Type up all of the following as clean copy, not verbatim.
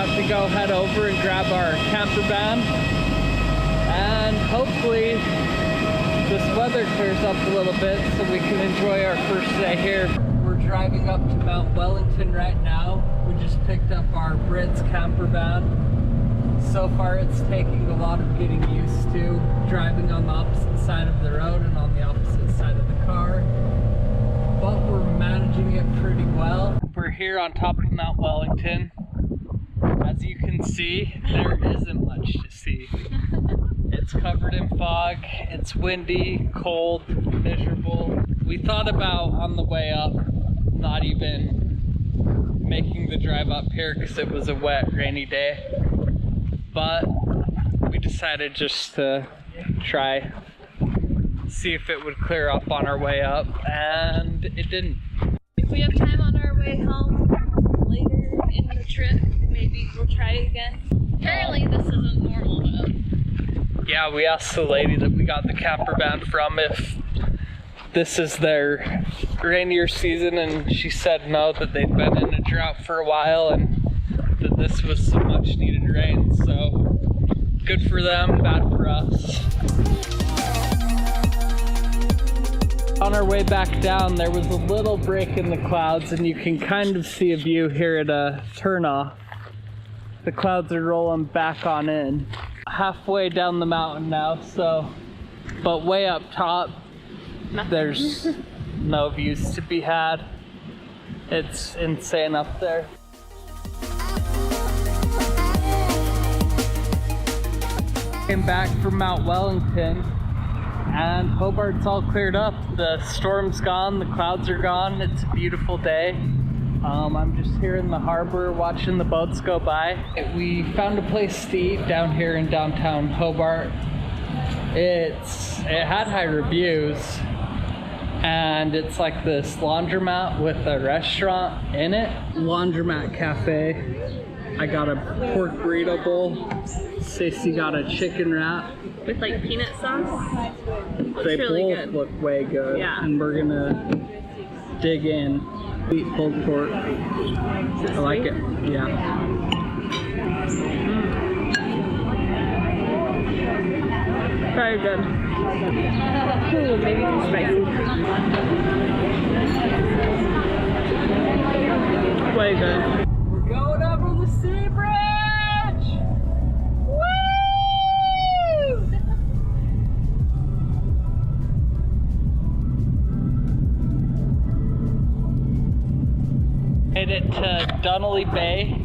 have to go head over and grab our campervan, and hopefully this weather clears up a little bit so we can enjoy our first day here. We're driving up to Mt Wellington right now. We just picked up our Brits campervan. So far it's taking a lot of getting used to driving on the opposite side of the road and on the opposite side of the car, but we're managing it pretty well. We're here on top of Mt Wellington. As you can see, there isn't much to see. It's covered in fog, it's windy, cold, miserable. We thought about on the way up not even making the drive up here because it was a wet, rainy day. But we decided just to try, see if it would clear up on our way up, and it didn't. If we have time on our way home later in the trip, maybe we'll try again. Apparently this isn't normal though. Yeah, we asked the lady that we got the campervan from if this is their rainier season, and she said no, that they'd been in a drought for a while and that this was some much needed rain. So good for them, bad for us. On our way back down, there was a little break in the clouds, and you can kind of see a view here at a turnoff. The clouds are rolling back on in. Halfway down the mountain now, but way up top, there's no views to be had. It's insane up there. Came back from Mt Wellington, and Hobart's all cleared up. The storm's gone, the clouds are gone. It's a beautiful day. I'm just here in the harbor watching the boats go by. We found a place to eat down here in downtown Hobart. It had high reviews, and it's like this laundromat with a restaurant in it. Laundromat cafe. I got a pork burrito bowl. Stacey got a chicken wrap. With like peanut sauce? They really both good. look way good. Yeah. And we're gonna dig in. Sweet pulled pork. I like it. Yeah. Very good. Ooh, maybe too spicy. Way good. We're going over the sea bridge! Woo! Made it to Dunolly Bay.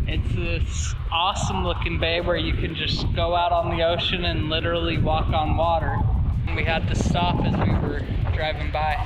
It's this awesome looking bay where you can just go out on the ocean and literally walk on water. And we had to stop as we were driving by.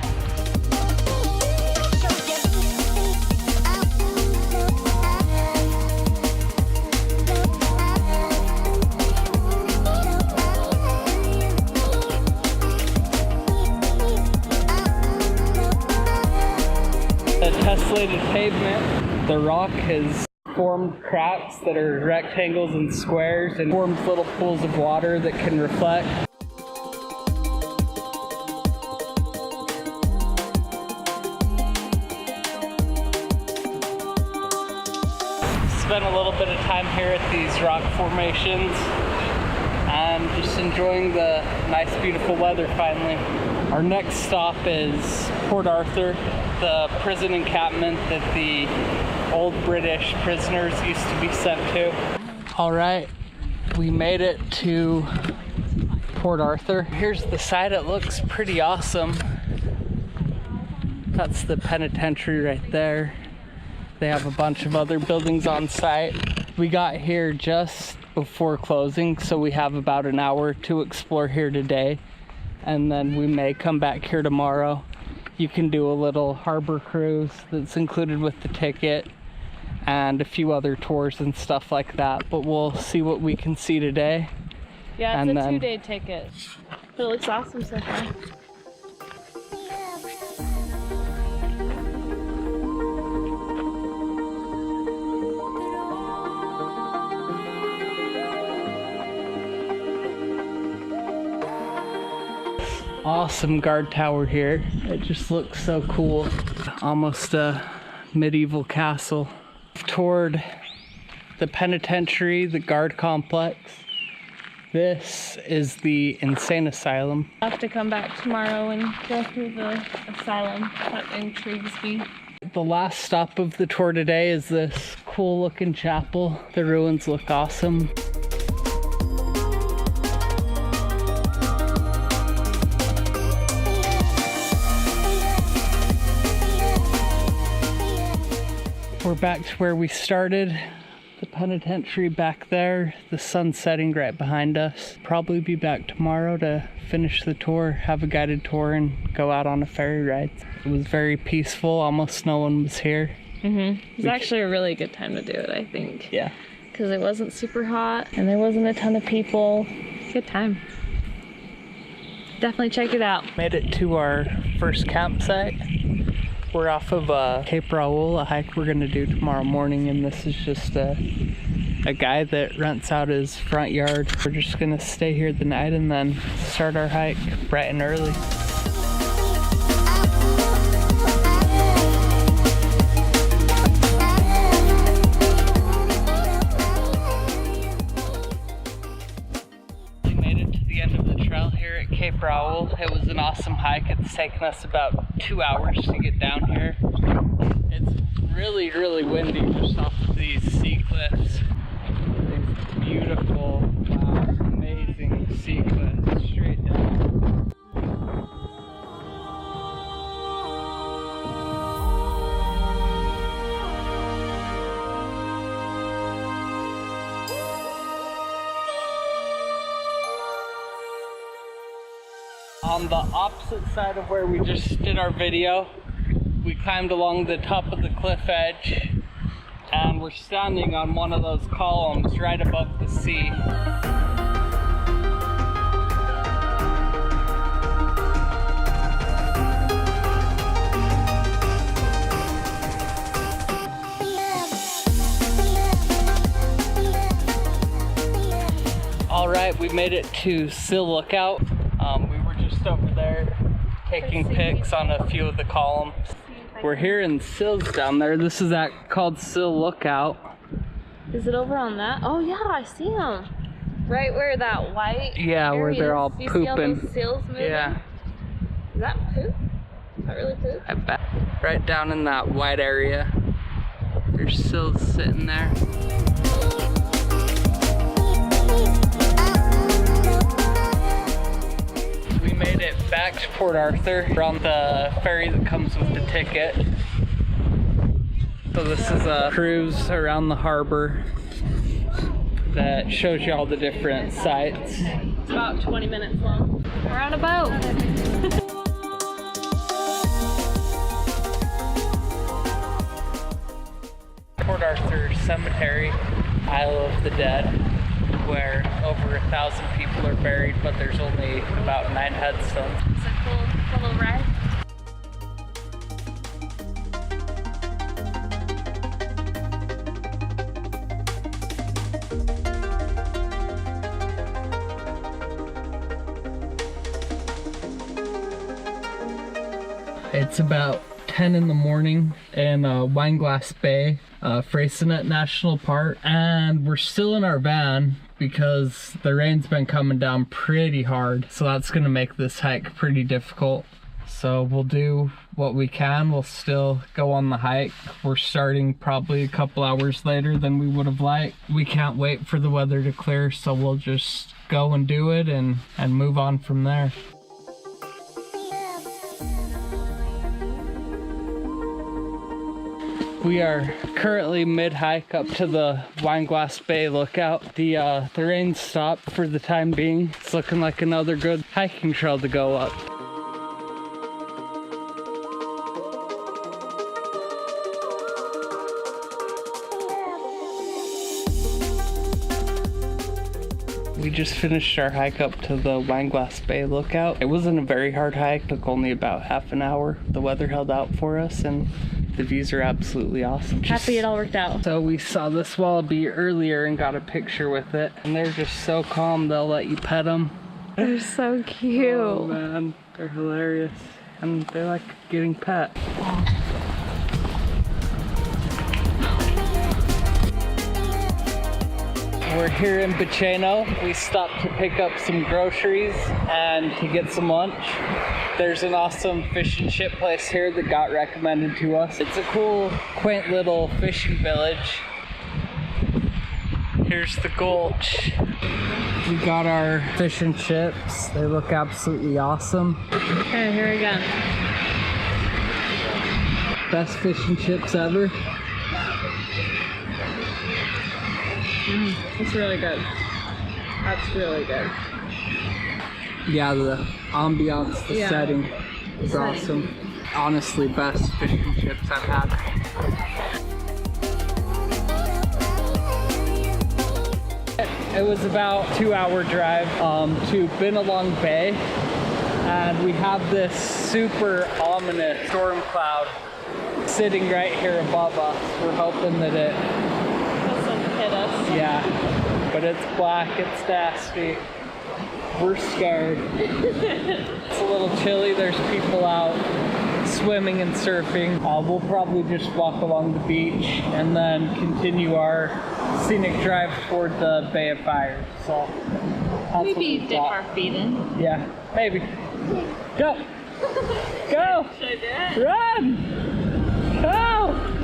The tessellated pavement, the rock has formed cracks that are rectangles and squares and forms little pools of water that can reflect. Spent a little bit of time here at these rock formations and just enjoying the nice beautiful weather finally. Our next stop is Port Arthur, the prison encampment that the old British prisoners used to be sent to. All right, we made it to Port Arthur. Here's the site. It looks pretty awesome. That's the penitentiary right there. They have a bunch of other buildings on site. We got here just before closing, so we have about an hour to explore here today, and then we may come back here tomorrow. You can do a little harbor cruise that's included with the ticket and a few other tours and stuff like that, but we'll see what we can see today. Yeah, it's a 2-day ticket. But it looks awesome so far. Awesome guard tower here. It just looks so cool. Almost a medieval castle. Toured the penitentiary, the guard complex. This is the insane asylum. I'll have to come back tomorrow and go through the asylum. That intrigues me. The last stop of the tour today is this cool looking chapel. The ruins look awesome. We're back to where we started. The penitentiary back there, the sun setting right behind us. Probably be back tomorrow to finish the tour, have a guided tour, and go out on a ferry ride. It was very peaceful, almost no one was here. It was actually a really good time to do it, I think. Yeah. Because it wasn't super hot, and there wasn't a ton of people. Good time. Definitely check it out. Made it to our first campsite. We're off of Cape Raoul, a hike we're gonna do tomorrow morning, and this is just a guy that rents out his front yard. We're just gonna stay here the night and then start our hike bright and early. We made it to the end of the trail here at Cape Raoul. It was an awesome hike. It's taken us about 2 hours to get down here. It's really, really windy just off of these sea cliffs. These beautiful, wow, amazing sea cliffs straight down. On the opposite side of where we just did our video, we climbed along the top of the cliff edge, and we're standing on one of those columns right above the sea. All right, we made it to Sill Lookout. We were just over there taking pics on a few of the columns. We're here in Sill's down there. This is called Sill Lookout. Is it over on that? Oh yeah, I see them. Right where that white where they're all you see all pooping. those seals moving? Yeah. Is that poop? Is that really poop? I bet. Right down in that white area. There's sills sitting there. We made it back to Port Arthur. We're on the ferry that comes with the ticket. So this is a cruise around the harbor that shows you all the different sites. It's about 20 minutes long. We're on a boat. Port Arthur Cemetery, Isle of the Dead, where over 1,000 people are buried, but there's only about 9 headstones. It's a cool little ride. It's about 10 in the morning in Wineglass Bay, Freycinet National Park, and we're still in our van because the rain's been coming down pretty hard, so that's gonna make this hike pretty difficult. So we'll do what we can. We'll still go on the hike. We're starting probably a couple hours later than we would have liked. We can't wait for the weather to clear, so we'll just go and do it and move on from there. We are currently mid-hike up to the Wineglass Bay Lookout. The rain stopped for the time being. It's looking like another good hiking trail to go up. We just finished our hike up to the Wineglass Bay Lookout. It wasn't a very hard hike, took only about half an hour. The weather held out for us and the views are absolutely awesome. Happy it all worked out. So we saw this wallaby earlier and got a picture with it, and they're just so calm they'll let you pet them. They're so cute. Oh man, they're hilarious, and they like getting pet. We're here in Bicheno. We stopped to pick up some groceries and to get some lunch. There's an awesome fish and chip place here that got recommended to us. It's a cool, quaint little fishing village. Here's the gulch. We got our fish and chips. They look absolutely awesome. Okay, here we go. Best fish and chips ever. It's really good. That's really good. Yeah, the ambiance, the setting is awesome. Honestly, best fish and chips I've had. It was about a 2-hour drive to Bennelong Bay, and we have this super ominous storm cloud sitting right here above us. We're hoping that it Doesn't hit us. yeah, but it's black, it's nasty. We're scared. It's a little chilly. There's people out swimming and surfing. We'll probably just walk along the beach and then continue our scenic drive toward the Bay of Fires. So Maybe dip our feet in. Yeah, maybe. Go! Go! Should I do it? Run! Go!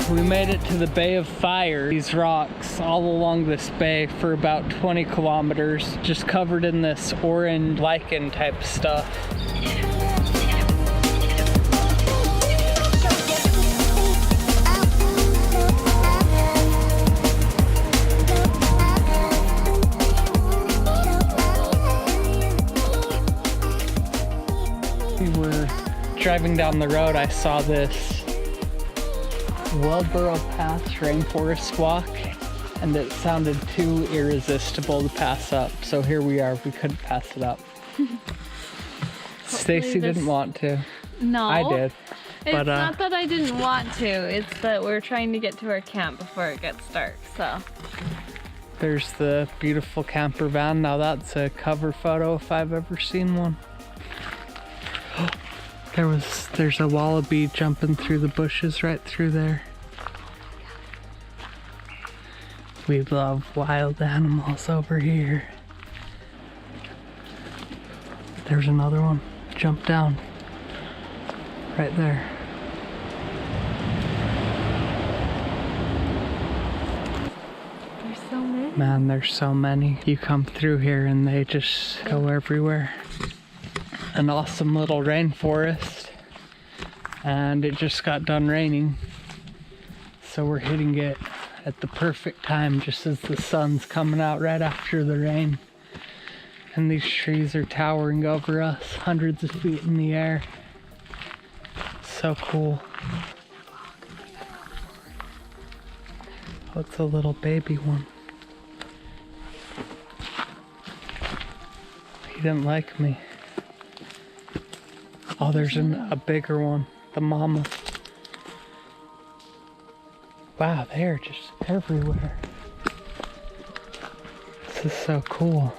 We made it to the Bay of Fire. These rocks all along this bay for about 20 kilometers, just covered in this orange lichen type stuff. We were driving down the road, I saw this Wellborough Pass Rainforest walk, and it sounded too irresistible to pass up. So here we are, we couldn't pass it up. Stacy didn't want to. No. I did. It's not that I didn't want to, it's that we're trying to get to our camp before it gets dark, so. There's the beautiful camper van. Now that's a cover photo if I've ever seen one. There's a wallaby jumping through the bushes right through there. We love wild animals over here. There's another one. Jump down. Right there. There's so many. Man, there's so many. You come through here and they just go everywhere. An awesome little rainforest, and it just got done raining, so we're hitting it at the perfect time, just as the sun's coming out right after the rain, and these trees are towering over us, hundreds of feet in the air. So cool. Oh, it's a little baby one. He didn't like me. Oh, there's a bigger one, the mama. Wow, they're just everywhere. This is so cool.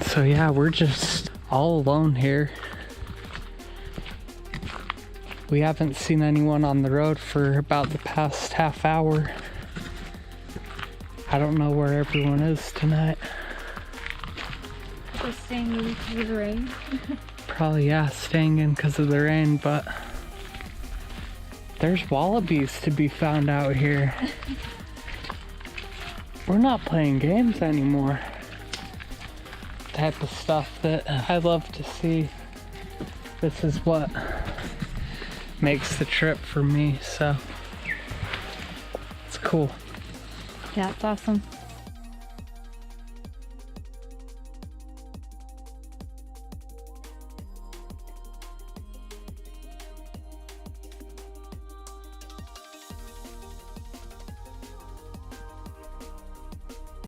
So yeah, we're just all alone here. We haven't seen anyone on the road for about the past half hour. I don't know where everyone is tonight. Just staying in because of the rain. Probably, yeah, staying in because of the rain, but there's wallabies to be found out here. We're not playing games anymore. Type of stuff that I love to see. This is what makes the trip for me, so it's cool. Yeah, it's awesome.